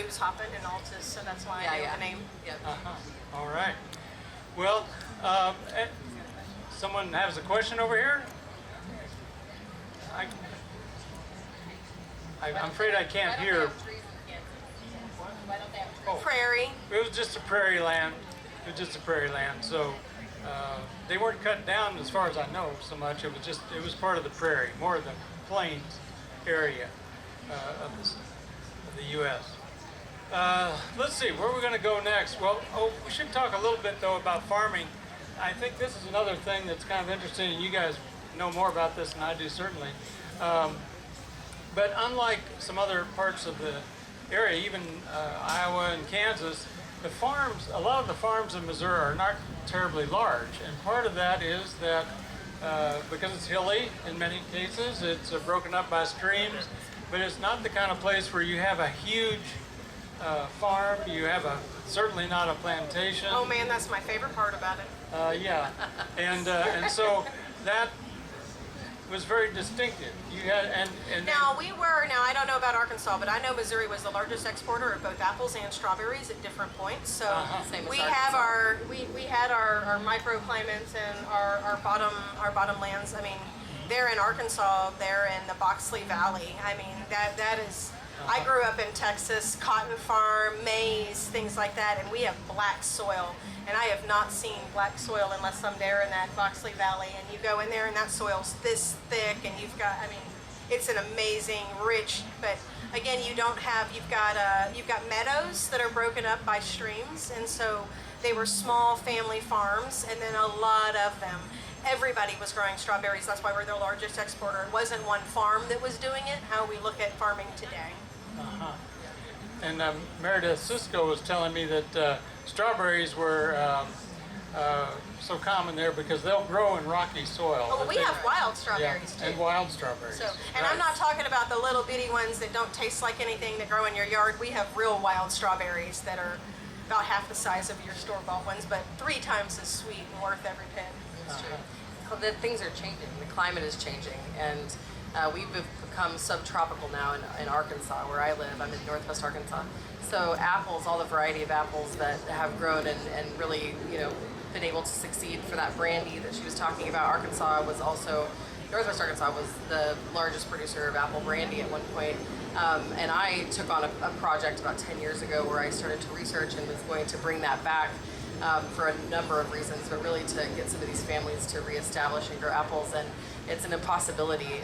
booze hopping and Altus, so that's why I know the name. Uh-huh. All right. Well, someone has a question over here? I'm afraid I can't hear. Prairie. It was just a prairie land. So they weren't cut down as far as I know so much. It was part of the prairie, more of the plains area of the U.S. Let's see, where are we going to go next? Well, we should talk a little bit though about farming. I think this is another thing that's kind of interesting, and you guys know more about this than I do, certainly. But unlike some other parts of the area, even Iowa and Kansas, a lot of the farms in Missouri are not terribly large. And part of that is that because it's hilly in many cases, it's broken up by streams, but it's not the kind of place where you have a huge farm. You have certainly not a plantation. Oh man, that's my favorite part about it. Yeah, and so that was very distinctive. You had Now I don't know about Arkansas, but I know Missouri was the largest exporter of both apples and strawberries at different points. So we had our microclimates and our bottom lands. I mean, they're in Arkansas, they're in the Boxley Valley. I mean, that is. I grew up in Texas, cotton farm, maize, things like that, and we have black soil. And I have not seen black soil unless I'm there in that Boxley Valley. And you go in there and that soil's this thick, and you've got it's an amazing, rich. But again, you've got meadows that are broken up by streams, and so they were small family farms, and then a lot of them. Everybody was growing strawberries. That's why we're their largest exporter. It wasn't one farm that was doing it. How we look at farming today. And Meredith Cisco was telling me that strawberries were so common there because they'll grow in rocky soil. Oh, well, we have wild strawberries too. And wild strawberries. So, and I'm not talking about the little bitty ones that don't taste like anything that grow in your yard. We have real wild strawberries that are about half the size of your store-bought ones, but 3 times as sweet and worth every penny. That's true. The things are changing. The climate is changing, and we've become subtropical now in Arkansas, where I live. I'm in Northwest Arkansas. So apples, all the variety of apples that have grown and really, been able to succeed for that brandy that she was talking about. Northwest Arkansas was the largest producer of apple brandy at one point. And I took on a project about 10 years ago where I started to research and was going to bring that back for a number of reasons, but really to get some of these families to reestablish and grow apples. And it's an impossibility.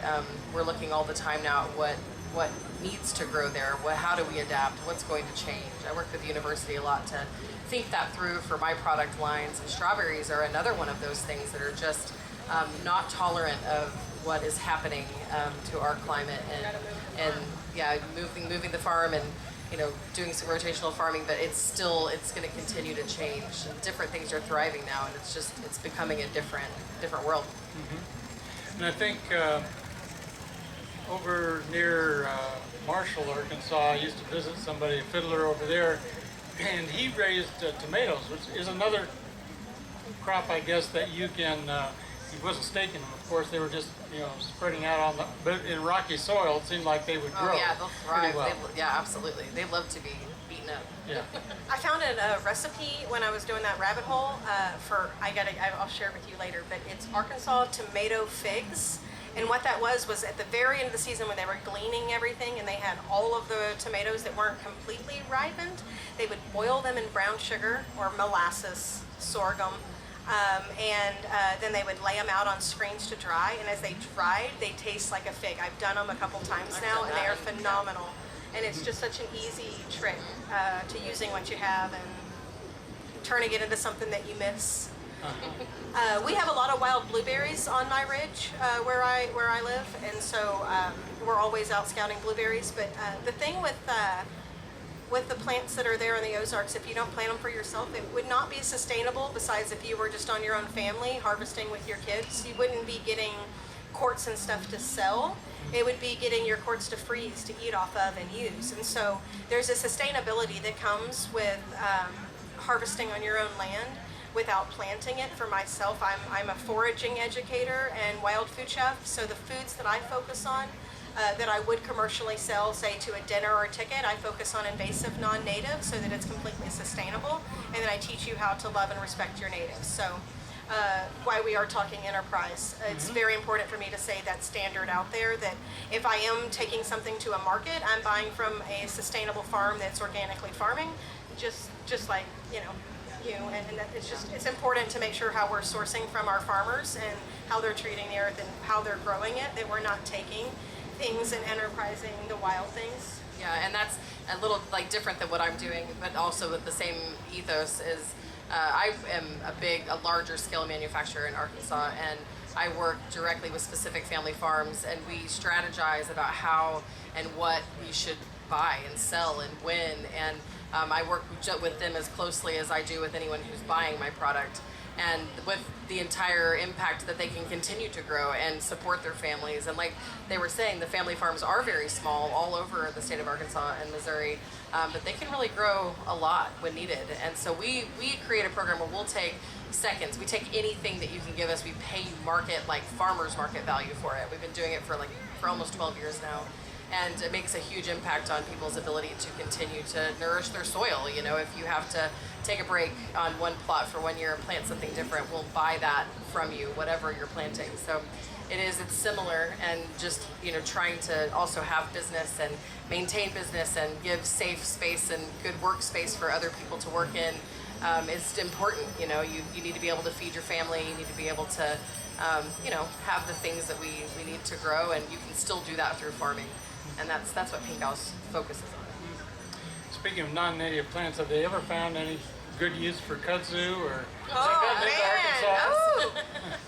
We're looking all the time now at what needs to grow there. How do we adapt? What's going to change? I work with the university a lot to think that through for my product lines. And strawberries are another one of those things that are just not tolerant of what is happening to our climate moving the farm and doing some rotational farming, but it's going to continue to change. And different things are thriving now, and it's becoming a different world. Mm-hmm. And I think over near Marshall, Arkansas, I used to visit somebody, a fiddler over there, and he raised tomatoes, which is another crop, I guess, that you can. He wasn't staking them, of course. They were just, spreading out but in rocky soil, it seemed like they would grow. Oh yeah, they'll thrive. Well. Absolutely. They love to be beaten up. Yeah. I found a recipe when I was doing that rabbit hole I'll share it with you later, but it's Arkansas tomato figs. And what that was at the very end of the season when they were gleaning everything and they had all of the tomatoes that weren't completely ripened, they would boil them in brown sugar or molasses, sorghum, and then they would lay them out on screens to dry. And as they dried, they taste like a fig. I've done them a couple times now, and they are phenomenal. And it's just such an easy trick to using what you have and turning it into something that you miss. We have a lot of wild blueberries on my ridge where I live, and so we're always out scouting blueberries. But the thing with the plants that are there in the Ozarks, if you don't plant them for yourself, it would not be sustainable. Besides, if you were just on your own family harvesting with your kids, you wouldn't be getting quarts and stuff to sell. It would be getting your quarts to freeze, to eat off of and use. And so there's a sustainability that comes with harvesting on your own land without planting it. For myself, I'm a foraging educator and wild food chef, so the foods that I focus on that I would commercially sell, say, to a dinner or a ticket. I focus on invasive non-native so that it's completely sustainable, and then I teach you how to love and respect your natives. So why we are talking enterprise. It's very important for me to say that standard out there, that if I am taking something to a market, I'm buying from a sustainable farm that's organically farming, just like, and that it's important to make sure how we're sourcing from our farmers and how they're treating the earth and how they're growing it, that we're not taking things and enterprising the wild things. Yeah, and that's a little like different than what I'm doing, but also with the same ethos is I am a larger scale manufacturer in Arkansas, and I work directly with specific family farms, and we strategize about how and what we should buy and sell and when, and I work with them as closely as I do with anyone who's buying my product, and with the entire impact that they can continue to grow and support their families. And like they were saying, the family farms are very small all over the state of Arkansas and Missouri, but they can really grow a lot when needed. And so we create a program where we'll take seconds. We take anything that you can give us. We pay you farmers market value for it. We've been doing it for almost 12 years now. And it makes a huge impact on people's ability to continue to nourish their soil. If you have to take a break on one plot for 1 year and plant something different, we'll buy that from you, whatever you're planting. So it's similar, and just, trying to also have business and maintain business and give safe space and good workspace for other people to work in is important. You need to be able to feed your family, you need to be able to, have the things that we need to grow, and you can still do that through farming. And that's what Pink House focuses on. Speaking of non-native plants, have they ever found any good use for kudzu or? Oh man! Oh,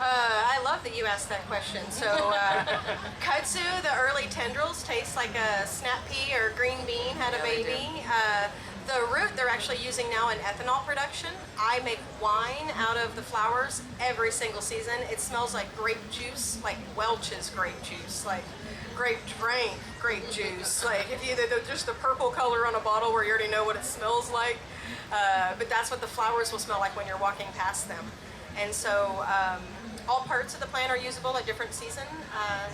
I love that you asked that question. So kudzu, the early tendrils taste like a snap pea or green bean had a baby. The root they're actually using now in ethanol production. I make wine out of the flowers every single season. It smells like grape juice, like Welch's grape juice, like grape juice. Like just the purple color on a bottle where you already know what it smells like. But that's what the flowers will smell like when you're walking past them. And so all parts of the plant are usable at different seasons,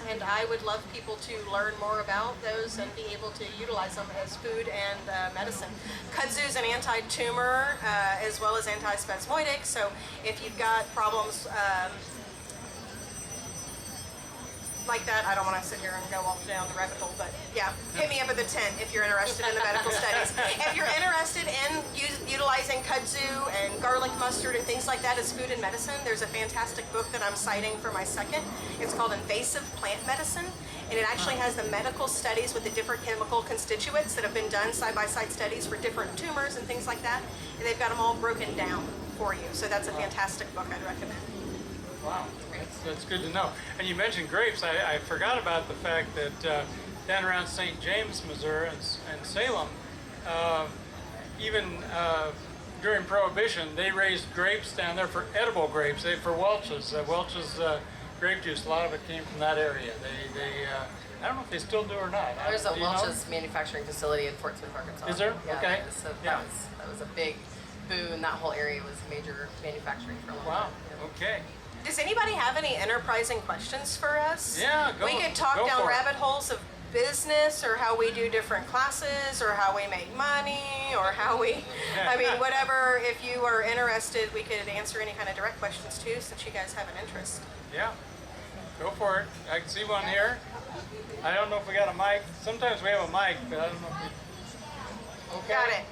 and I would love people to learn more about those and be able to utilize them as food and medicine. Kudzu is an anti-tumor as well as anti-spasmodic, so if you've got problems like that, I don't want to sit here and go off down the rabbit hole, but yeah, hit me up at the tent if you're interested in the medical studies. If you're interested in utilizing kudzu and garlic mustard and things like that as food and medicine, there's a fantastic book that I'm citing for my second. It's called Invasive Plant Medicine, and it actually has the medical studies with the different chemical constituents that have been done, side-by-side studies for different tumors and things like that, and they've got them all broken down for you. So that's a fantastic book I'd recommend. Wow, that's good to know. And you mentioned grapes. I forgot about the fact that down around St. James, Missouri, and Salem, even during Prohibition, they raised grapes down there for edible grapes. For Welch's. Welch's grape juice, a lot of it came from that area. I don't know if they still do or not. There's a Welch's manufacturing facility in Fort Smith, Arkansas. Is there? Yeah, okay. So that was a big boom. That whole area was major manufacturing for a long time. Wow. Yeah. Okay. Does anybody have any enterprising questions for us? Yeah, We could talk down rabbit holes of business, or how we do different classes, or how we make money, or how we, whatever. If you are interested, we could answer any kind of direct questions too, since you guys have an interest. Yeah, go for it. I can see one here. I don't know if we got a mic. Sometimes we have a mic, but I don't know if we... Okay. Got it.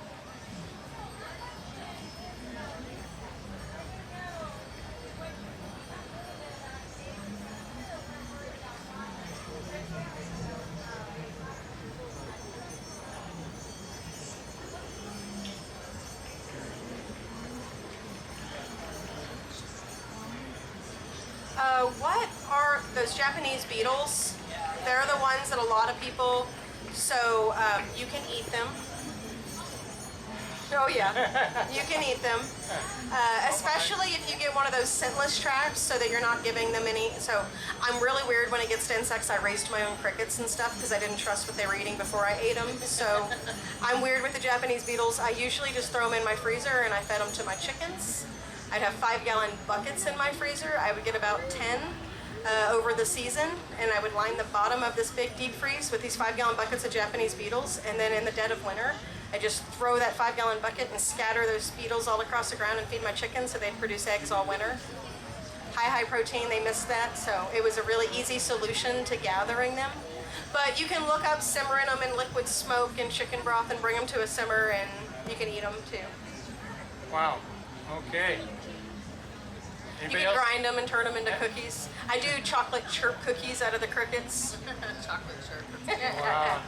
What are those Japanese beetles? They're the ones that a lot of people, so you can eat them. Oh yeah, you can eat them. Especially if you get one of those scentless traps so that you're not giving them any. So I'm really weird when it gets to insects. I raised my own crickets and stuff because I didn't trust what they were eating before I ate them. So I'm weird with the Japanese beetles. I usually just throw them in my freezer and I fed them to my chickens. I'd have 5-gallon buckets in my freezer. I would get about 10. over the season, and I would line the bottom of this big deep freeze with these 5-gallon buckets of Japanese beetles, and then in the dead of winter, I just throw that 5-gallon bucket and scatter those beetles all across the ground and feed my chickens so they'd produce eggs all winter. High protein, they missed that, so it was a really easy solution to gathering them. But you can look up simmering them in liquid smoke and chicken broth and bring them to a simmer, and you can eat them too. Wow. Okay. You Anybody can else? grind them and turn them into cookies. I do chocolate chirp cookies out of the crickets. Chocolate chirp. Wow.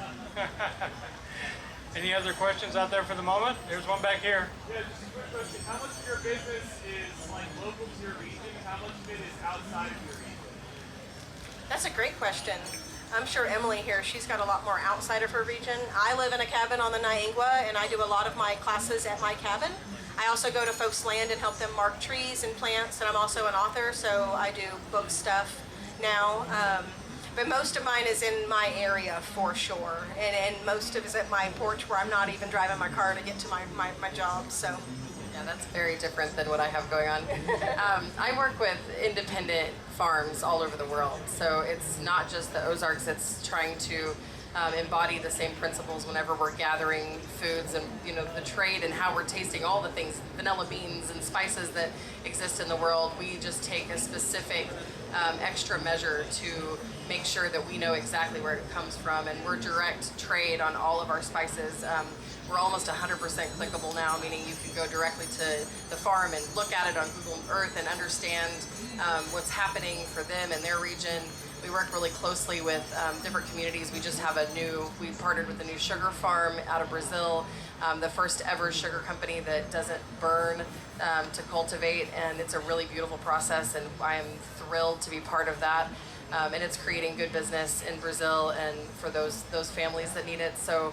Any other questions out there for the moment? There's one back here. Yeah, just a quick question. How much of your business is like local to your region? How much of it is outside of your region? That's a great question. I'm sure Emily here, she's got a lot more outside of her region. I live in a cabin on the Niangua, and I do a lot of my classes at my cabin. I also go to folks' land and help them mark trees and plants, and I'm also an author, so I do book stuff now. But most of mine is in my area for sure, and most of it is at my porch where I'm not even driving my car to get to my job, so. Yeah, that's very different than what I have going on. I work with independent farms all over the world, so it's not just the Ozarks. It's trying to embody the same principles whenever we're gathering foods and the trade and how we're tasting all the things, vanilla beans and spices that exist in the world. We just take a specific extra measure to make sure that we know exactly where it comes from, and we're direct trade on all of our spices. We're almost 100% clickable now, meaning you can go directly to the farm and look at it on Google Earth and understand what's happening for them in their region. We work really closely with different communities. We partnered with a new sugar farm out of Brazil, the first ever sugar company that doesn't burn to cultivate, and it's a really beautiful process, and I am thrilled to be part of that. And it's creating good business in Brazil and for those families that need it. So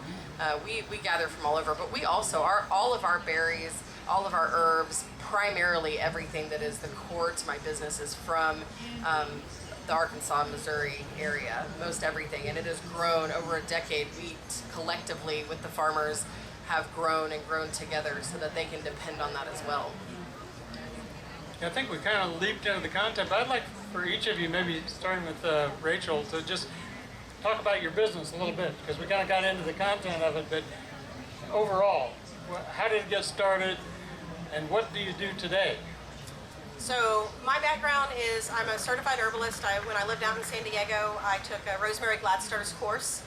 we gather from all over, but we also all of our berries, all of our herbs, primarily everything that is the core to my business is from the Arkansas, Missouri area, most everything, and it has grown over a decade. We collectively with the farmers have grown together so that they can depend on that as well. I think we kind of leaped into the content, but I'd like for each of you, maybe starting with Rachael, to just talk about your business a little bit, because we kind of got into the content of it, but overall, how did it get started, and what do you do today? So my background is I'm a certified herbalist. When I lived out in San Diego, I took a Rosemary Gladstar's course.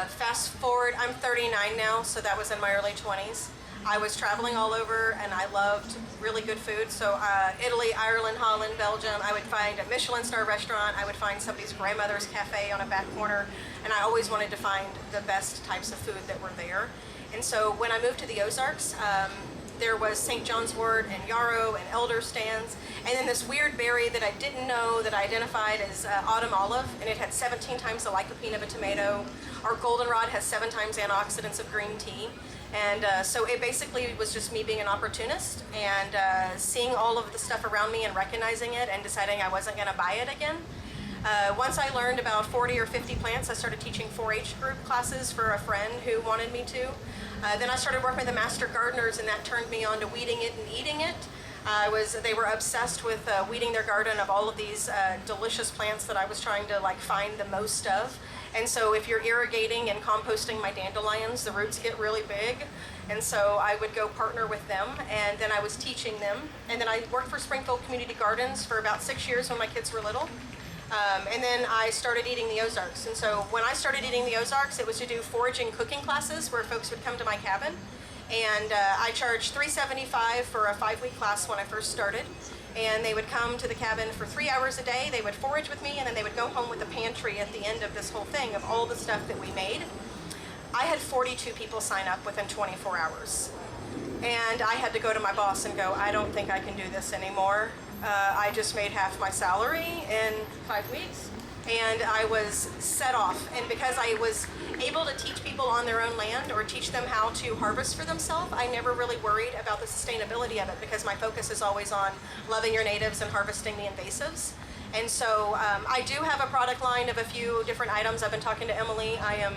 Fast forward, I'm 39 now, so that was in my early 20s. I was traveling all over, and I loved really good food. So Italy, Ireland, Holland, Belgium, I would find a Michelin star restaurant. I would find somebody's grandmother's cafe on a back corner, and I always wanted to find the best types of food that were there. And so when I moved to the Ozarks, there was St. John's wort and yarrow and elder stands, and then this weird berry that I didn't know that I identified as autumn olive, and it had 17 times the lycopene of a tomato. Our goldenrod has 7 times antioxidants of green tea. And so it basically was just me being an opportunist and seeing all of the stuff around me and recognizing it and deciding I wasn't going to buy it again. Once I learned about 40 or 50 plants, I started teaching 4-H group classes for a friend who wanted me to. Then I started working with the master gardeners, and that turned me on to weeding it and eating it. They were obsessed with weeding their garden of all of these delicious plants that I was trying to find the most of. And so if you're irrigating and composting my dandelions, the roots get really big. And so I would go partner with them, and then I was teaching them. And then I worked for Springfield Community Gardens for about 6 years when my kids were little. And then I started eating the Ozarks. And so when I started eating the Ozarks, it was to do foraging cooking classes where folks would come to my cabin. And I charged $375 for a 5-week class when I first started. And they would come to the cabin for 3 hours a day. They would forage with me, and then they would go home with a pantry at the end of this whole thing of all the stuff that we made. I had 42 people sign up within 24 hours. And I had to go to my boss and go, I don't think I can do this anymore. I just made half my salary in 5 weeks. And I was set off. And because I was able to teach people on their own land or teach them how to harvest for themselves, I never really worried about the sustainability of it because my focus is always on loving your natives and harvesting the invasives. And so I do have a product line of a few different items. I've been talking to Emily. I am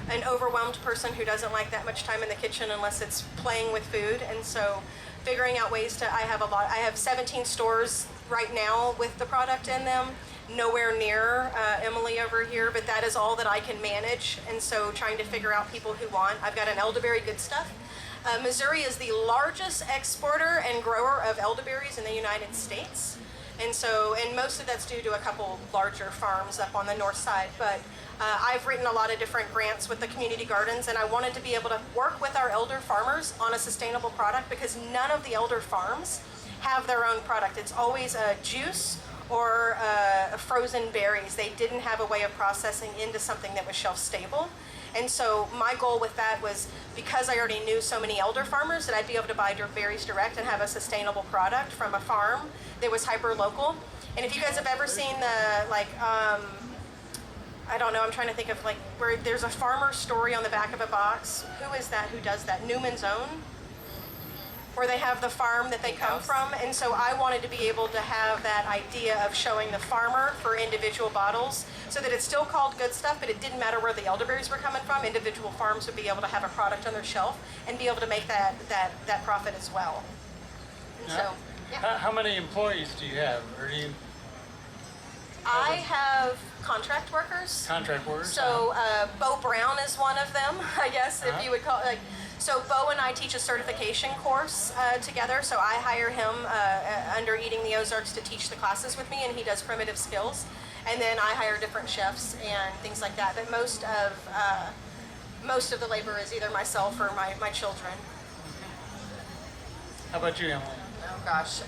an overwhelmed person who doesn't like that much time in the kitchen unless it's playing with food. And so figuring out ways to, I have 17 stores right now with the product in them. nowhere near Emily over here, but that is all that I can manage. And so trying to figure out people who want. I've got an elderberry good stuff. Missouri is the largest exporter and grower of elderberries in the United States. And most of that's due to a couple larger farms up on the north side. But I've written a lot of different grants with the community gardens, and I wanted to be able to work with our elder farmers on a sustainable product because none of the elder farms have their own product. It's always a juice or frozen berries. They didn't have a way of processing into something that was shelf stable. And so my goal with that was, because I already knew so many elder farmers, that I'd be able to buy berries direct and have a sustainable product from a farm that was hyper local. And if you guys have ever seen the I don't know, I'm trying to think of where there's a farmer story on the back of a box. Who is that? Who does that? Newman's Own? Where they have the farm that they come from. And so I wanted to be able to have that idea of showing the farmer for individual bottles so that it's still called good stuff, but it didn't matter where the elderberries were coming from. Individual farms would be able to have a product on their shelf and be able to make that profit as well. And so, yeah. How many employees do you have? Or do you... I have contract workers. Contract workers? So Bo Brown is one of them, I guess, if you would call it. So Bo and I teach a certification course together. So I hire him under Eating the Ozarks to teach the classes with me, and he does primitive skills. And then I hire different chefs and things like that. But most of the labor is either myself or my children. How about you, Emily? Oh gosh.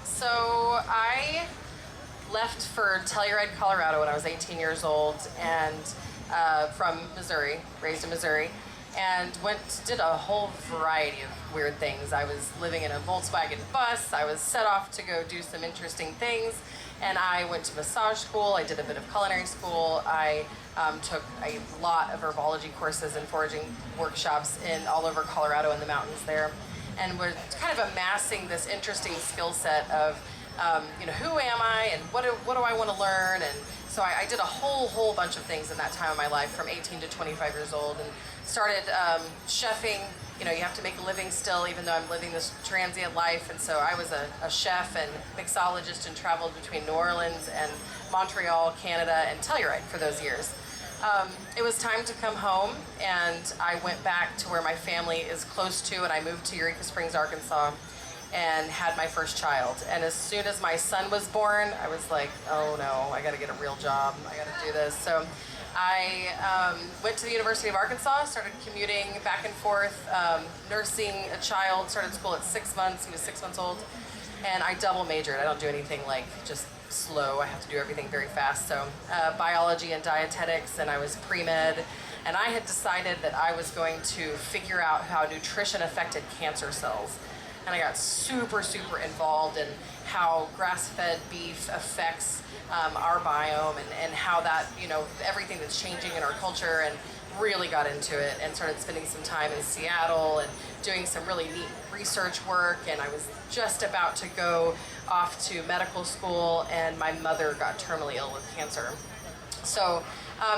So I left for Telluride, Colorado when I was 18 years old, and from Missouri, raised in Missouri, and did a whole variety of weird things. I was living in a Volkswagen bus. I was set off to go do some interesting things, and I went to massage school. I did a bit of culinary school. I took a lot of herbology courses and foraging workshops all over Colorado in the mountains there, and was kind of amassing this interesting skill set of who am I and what do I want to learn? And so I did a whole bunch of things in that time of my life from 18 to 25 years old, and started chefing. You have to make a living still, even though I'm living this transient life. And so I was a chef and mixologist and traveled between New Orleans and Montreal, Canada, and Telluride for those years. It was time to come home, and I went back to where my family is close to, and I moved to Eureka Springs, Arkansas, and had my first child. And as soon as my son was born, I was like, oh no, I gotta get a real job. I gotta do this. So I went to the University of Arkansas, started commuting back and forth, nursing a child, started school at 6 months. He was 6 months old. And I double majored. I don't do anything like just slow. I have to do everything very fast. So biology and dietetics, and I was pre-med. And I had decided that I was going to figure out how nutrition affected cancer cells. And I got super involved in how grass-fed beef affects our biome and how that, everything that's changing in our culture, and really got into it and started spending some time in Seattle and doing some really neat research work. And I was just about to go off to medical school, and my mother got terminally ill with cancer. So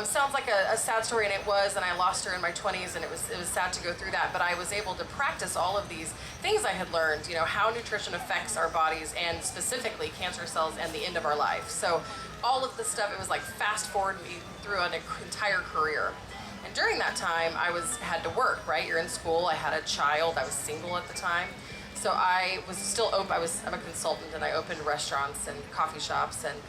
sounds like a sad story, and it was, and I lost her in my 20s, and it was sad to go through that, but I was able to practice all of these things I had learned, how nutrition affects our bodies, and specifically cancer cells and the end of our life. So all of the stuff, it was like fast forward me through an entire career. And during that time, I had to work, right? You're in school, I had a child, I was single at the time. So I was still open, I'm a consultant, and I opened restaurants and coffee shops, and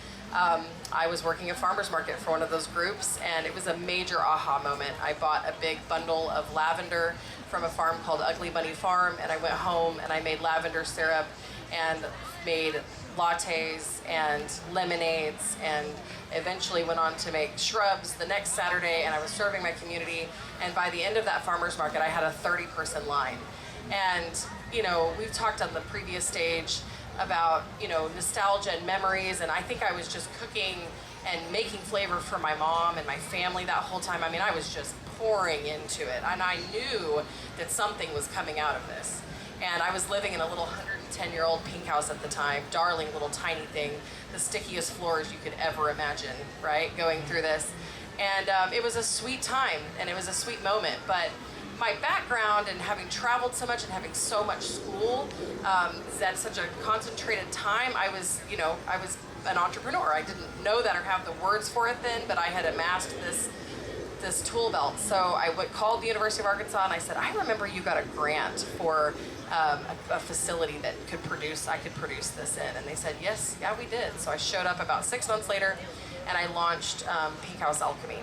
I was working a farmer's market for one of those groups, and it was a major aha moment. I bought a big bundle of lavender from a farm called Ugly Bunny Farm, and I went home and I made lavender syrup and made lattes and lemonades, and eventually went on to make shrubs the next Saturday, and I was serving my community. And by the end of that farmer's market, I had a 30-person line. And, we've talked on the previous stage about, nostalgia and memories, and I think I was just cooking and making flavor for my mom and my family that whole time. I mean, I was just pouring into it, and I knew that something was coming out of this. And I was living in a little 110-year-old pink house at the time, darling little tiny thing, the stickiest floors you could ever imagine, right, going through this. And it was a sweet time, and it was a sweet moment, but my background and having traveled so much and having so much school, that's such a concentrated time. I was an entrepreneur. I didn't know that or have the words for it then, but I had amassed this tool belt. So I called the University of Arkansas and I said, I remember you got a grant for a facility that I could produce this in. And they said, yes, yeah, we did. So I showed up about 6 months later and I launched House Alchemy.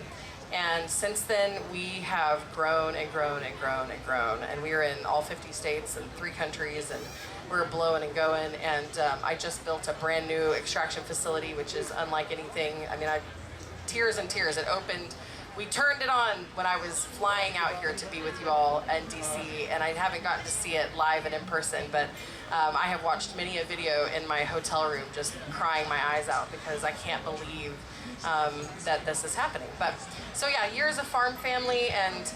And since then, we have grown and grown and grown and grown. And we are in all 50 states and 3 countries, and we're blowing and going. And I just built a brand new extraction facility, which is unlike anything. I mean, tears and tears. It opened. We turned it on when I was flying out here to be with you all in DC, and I haven't gotten to see it live and in person, but I have watched many a video in my hotel room just crying my eyes out because I can't believe that this is happening. But so yeah, years of farm family, and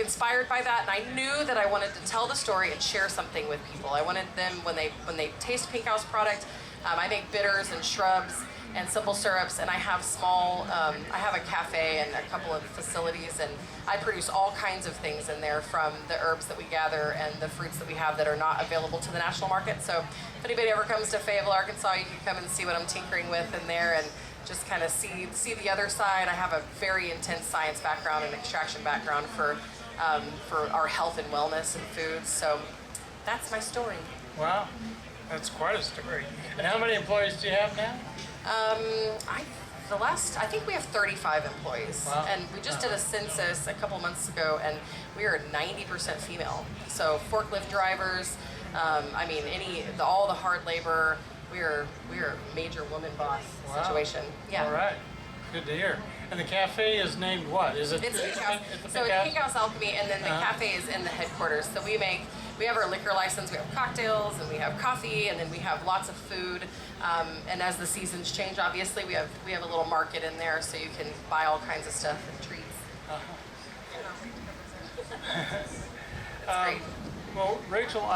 inspired by that, and I knew that I wanted to tell the story and share something with people. I wanted them, when they taste Pink House product, I make bitters and shrubs and simple syrups, and I have I have a cafe and a couple of facilities, and I produce all kinds of things in there, from the herbs that we gather and the fruits that we have that are not available to the national market. So if anybody ever comes to Fayetteville, Arkansas, you can come and see what I'm tinkering with in there and just kind of see the other side. I have a very intense science background and extraction background for our health and wellness and foods. So that's my story. Wow, that's quite a story. And how many employees do you have now? I think we have 35 employees. Wow. And we just did a census a couple months ago, and we are 90% female. So forklift drivers, all the hard labor. We're a major woman boss situation. Yeah. All right. Good to hear. And the cafe is named what? Is it? It's Pink House. It's So it's Pink House Alchemy, and then the cafe is in the headquarters. So we have our liquor license, we have cocktails, and we have coffee, and then we have lots of food. And as the seasons change, obviously, we have a little market in there, so you can buy all kinds of stuff and treats. Great. Well, Rachel,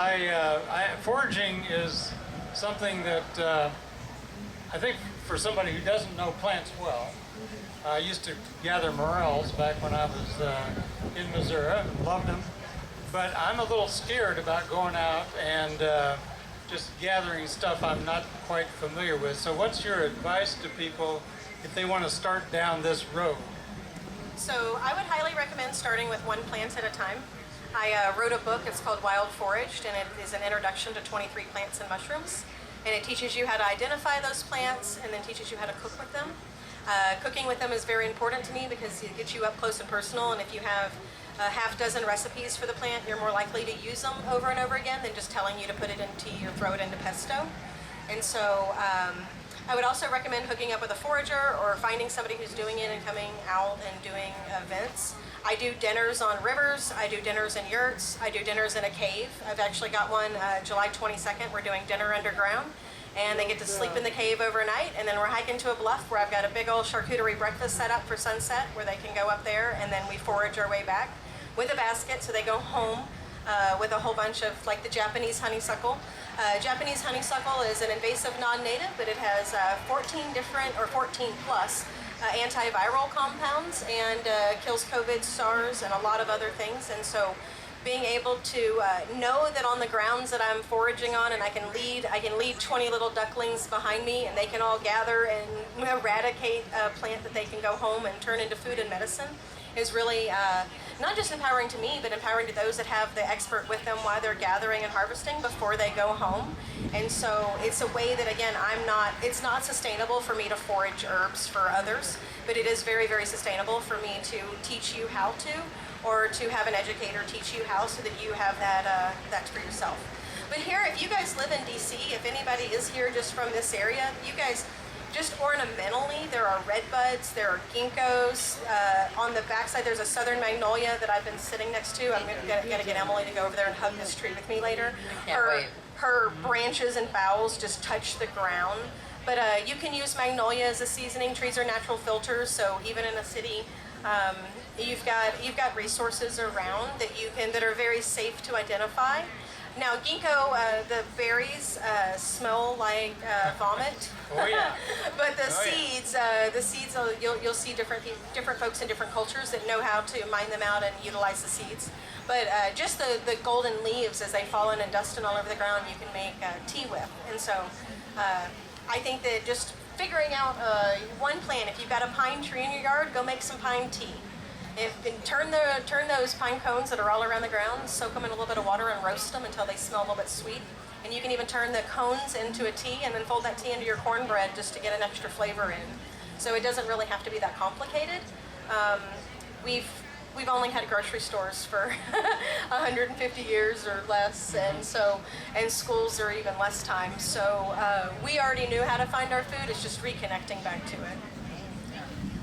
foraging is something that I think for somebody who doesn't know plants well. I used to gather morels back when I was in Missouri, loved them. But I'm a little scared about going out and just gathering stuff I'm not quite familiar with. So what's your advice to people if they want to start down this road? So I would highly recommend starting with one plant at a time. I wrote a book, it's called Wild Foraged, and it is an introduction to 23 plants and mushrooms. And it teaches you how to identify those plants and then teaches you how to cook with them. Cooking with them is very important to me because it gets you up close and personal, and if you have a half dozen recipes for the plant, you're more likely to use them over and over again than just telling you to put it in tea or throw it into pesto. And so I would also recommend hooking up with a forager or finding somebody who's doing it and coming out and doing events. I do dinners on rivers, I do dinners in yurts, I do dinners in a cave. I've actually got one July 22nd, we're doing dinner underground. And they get to sleep in the cave overnight, and then we're hiking to a bluff where I've got a big old charcuterie breakfast set up for sunset where they can go up there, and then we forage our way back with a basket, so they go home with a whole bunch of, like the Japanese honeysuckle. Japanese honeysuckle is an invasive non-native, but it has 14 plus antiviral compounds and kills COVID, SARS, and a lot of other things. And so being able to know that on the grounds that I'm foraging on, and I can lead 20 little ducklings behind me, and they can all gather and eradicate a plant that they can go home and turn into food and medicine, is really not just empowering to me, but empowering to those that have the expert with them while they're gathering and harvesting before they go home. And so it's a way that, again, it's not sustainable for me to forage herbs for others, but it is very, very sustainable for me to teach you how to, or to have an educator teach you how, so that you have that for yourself. But here, if you guys live in DC, if anybody is here just from this area, you guys, just ornamentally, there are redbuds, there are ginkgos. On the backside, there's a southern magnolia that I've been sitting next to. I'm gonna get Emily to go over there and hug this tree with me later. Her branches and boughs just touch the ground. But you can use magnolia as a seasoning. Trees are natural filters, so even in a city, you've got resources around that are very safe to identify. Now ginkgo, the berries smell like vomit. Oh yeah. But the Oh, yeah. seeds, you'll see different folks in different cultures that know how to mine them out and utilize the seeds. But just the golden leaves, as they fall in and dusting all over the ground, you can make tea with. And so I think that just figuring out one plant, if you've got a pine tree in your yard, go make some pine tea. And turn those pine cones that are all around the ground, soak them in a little bit of water and roast them until they smell a little bit sweet. And you can even turn the cones into a tea and then fold that tea into your cornbread just to get an extra flavor in. So it doesn't really have to be that complicated. We've only had grocery stores for 150 years or less, and schools are even less time. So we already knew how to find our food. It's just reconnecting back to it.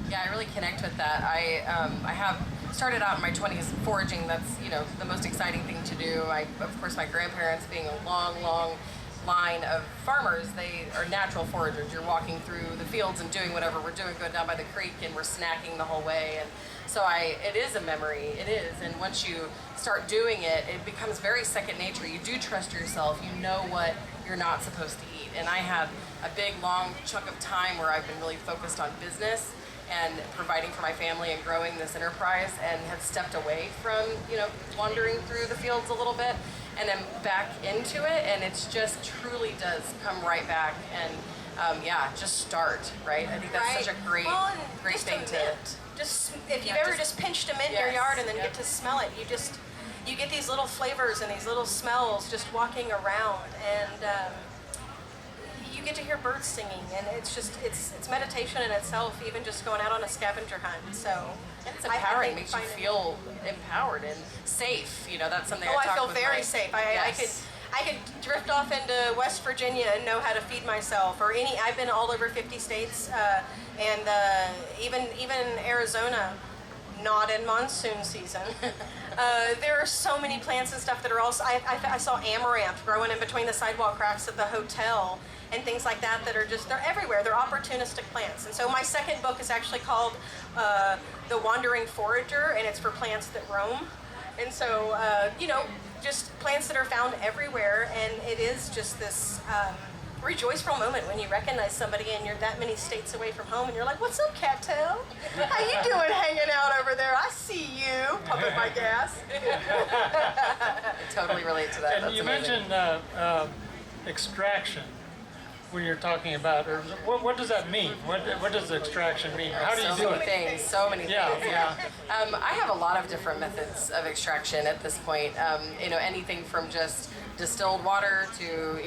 Yeah, I really connect with that. I have started out in my 20s foraging. That's, the most exciting thing to do. Of course, my grandparents being a long line of farmers, they are natural foragers. You're walking through the fields and doing whatever we're doing, going down by the creek, and we're snacking the whole way. And so it is a memory. It is. And once you start doing it, it becomes very second nature. You do trust yourself. You know what you're not supposed to eat. And I had a big, long chunk of time where I've been really focused on business and providing for my family and growing this enterprise, and have stepped away from, wandering through the fields a little bit, and I'm back into it, and it's just truly does come right back, and just start, right? I think that's such a great thing to... Just if you've ever just pinched a mint in your yard and then get to smell it, you get these little flavors and these little smells just walking around, and you get to hear birds singing, and it's meditation in itself, even just going out on a scavenger hunt. So it's empowering. Makes you feel empowered and safe. That's something I feel very safe. I could drift off into West Virginia and know how to feed myself, or I've been all over 50 states, and even Arizona, not in monsoon season. There are so many plants and stuff that are also, I saw amaranth growing in between the sidewalk cracks at the hotel, and things like that are just, they're everywhere. They're opportunistic plants. And so my second book is actually called The Wandering Forager, and it's for plants that roam. And so, just plants that are found everywhere, and it is just this rejoiceful moment when you recognize somebody and you're that many states away from home, and you're like, "What's up, cattail? How you doing hanging out over there? I see you, pumping my gas." I totally relate to that. And That's you amazing. mentioned extraction when you're talking about, or what does that mean? What does extraction mean? How do you do it? So many things. Yeah. I have a lot of different methods of extraction at this point. Anything from just distilled water to,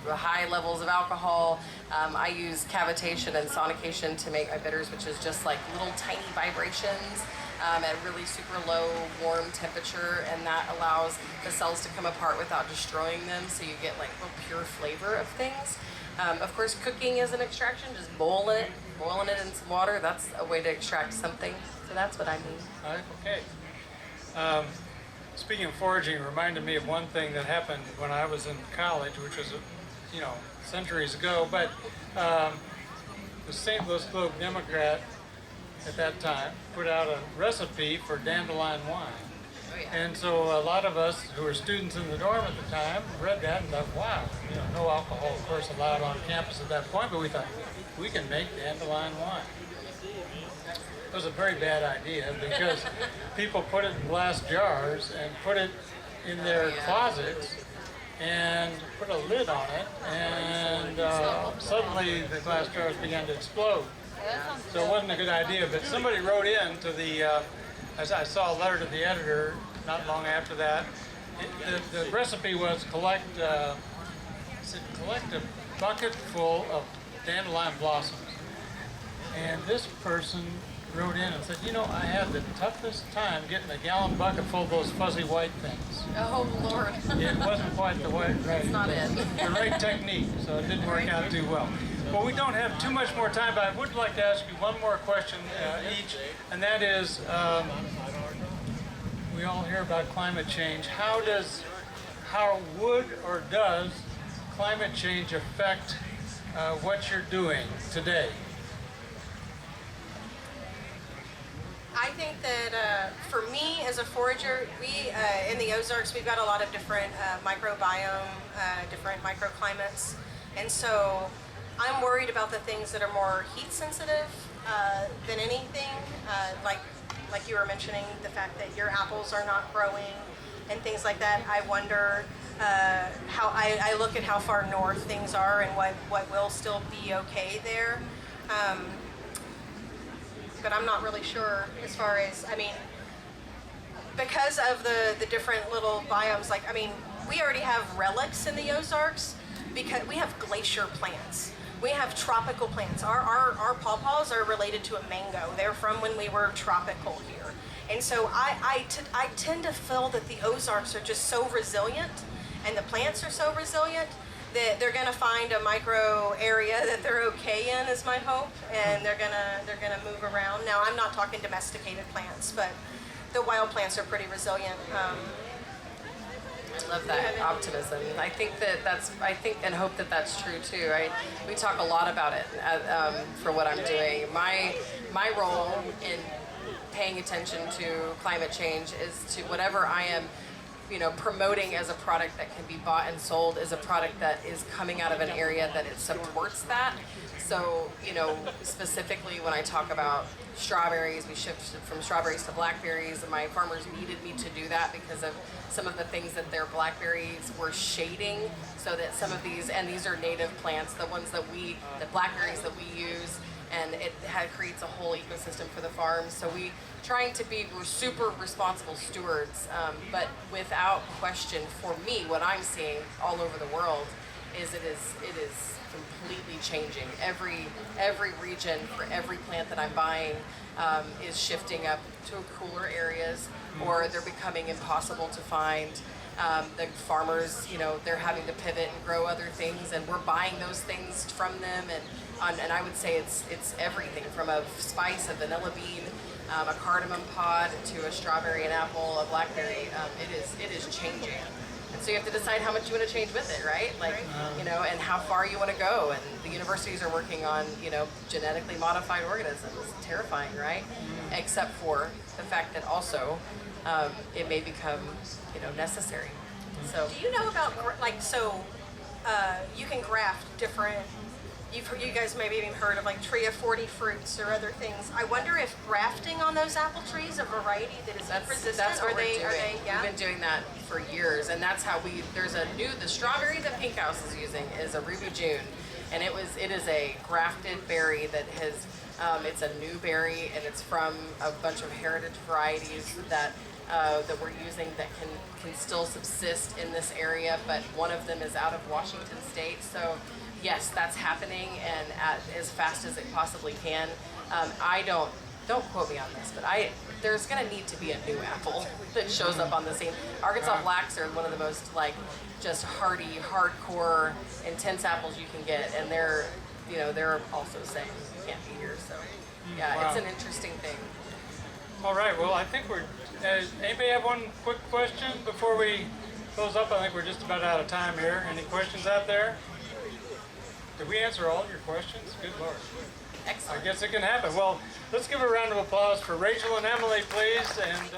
high levels of alcohol. I use cavitation and sonication to make my bitters, which is just like little tiny vibrations at really super low warm temperature, and that allows the cells to come apart without destroying them, so you get like real pure flavor of things. Of course, cooking is an extraction, just boiling it in some water. That's a way to extract something. So that's what I mean. Okay. Speaking of foraging, it reminded me of one thing that happened when I was in college, which was, centuries ago. But the St. Louis Globe Democrat at that time put out a recipe for dandelion wine. And so a lot of us who were students in the dorm at the time read that and thought, wow, no alcohol, of course, allowed on campus at that point, but we thought, we can make dandelion wine. It was a very bad idea because people put it in glass jars and put it in their closets and put a lid on it, and suddenly the glass jars began to explode. So it wasn't a good idea, but somebody wrote in to the, I saw a letter to the editor not long after that. The recipe was collect a bucket full of dandelion blossoms. And this person wrote in and said, I had the toughest time getting a gallon bucket full of those fuzzy white things. Oh, Lord. It wasn't quite the right, That's not it. the right technique, so it didn't work out too well. Well, we don't have too much more time, but I would like to ask you one more question each, and that is, we all hear about climate change. How would or does climate change affect what you're doing today? I think that for me as a forager, we in the Ozarks we've got a lot of different microbiome, different microclimates, and so I'm worried about the things that are more heat sensitive than anything, like you were mentioning the fact that your apples are not growing and things like that. I wonder how I look at how far north things are and what will still be okay there. But I'm not really sure as far as, I mean, because of the different little biomes, like, I mean, we already have relics in the Ozarks because we have glacier plants. We have tropical plants. Our pawpaws are related to a mango. They're from when we were tropical here. And so I tend to feel that the Ozarks are just so resilient and the plants are so resilient that they're gonna find a micro area that they're okay in, is my hope, and they're gonna move around. Now I'm not talking domesticated plants, but the wild plants are pretty resilient. I love that optimism. I think and hope that that's true too. We talk a lot about it for what I'm doing. My role in paying attention to climate change is to whatever I am, promoting as a product that can be bought and sold is a product that is coming out of an area that it supports that. So, specifically when I talk about strawberries, we shifted from strawberries to blackberries, and my farmers needed me to do that because of some of the things that their blackberries were shading, so that some of these are native plants, the blackberries that we use, and it creates a whole ecosystem for the farms. So we're super responsible stewards, but without question, for me, what I'm seeing all over the world is it is completely changing. Every region for every plant that I'm buying is shifting up to cooler areas, or they're becoming impossible to find. The farmers, they're having to pivot and grow other things, and we're buying those things from them. And I would say it's everything from a spice, a vanilla bean, a cardamom pod, to a strawberry, an apple, a blackberry. It is changing. And so you have to decide how much you want to change with it, right? And how far you want to go. And the universities are working on, genetically modified organisms. Terrifying, right? Except for the fact that also it may become, necessary. So. Do you know about, you can graft different, you guys maybe even heard of Tree of 40 fruits or other things. I wonder if grafting on those apple trees, a variety that is resistant, that's what we're doing. We've been doing that for years, and that's how the strawberry that Pink House is using is a Ruby June, and it is a grafted berry that has, it's a new berry, and it's from a bunch of heritage varieties that we're using that can still subsist in this area, but one of them is out of Washington State. So yes, that's happening, and as fast as it possibly can. I don't quote me on this, but there's going to need to be a new apple that shows up on the scene. Arkansas Blacks are one of the most just hardy, hardcore, intense apples you can get, and they're also saying you can't be here. So yeah, wow. It's an interesting thing. All right. Well, I think anybody have one quick question before we close up? I think we're just about out of time here. Any questions out there? Did we answer all of your questions? Good Lord. Excellent. I guess it can happen. Well, let's give a round of applause for Rachael and Emily, please. And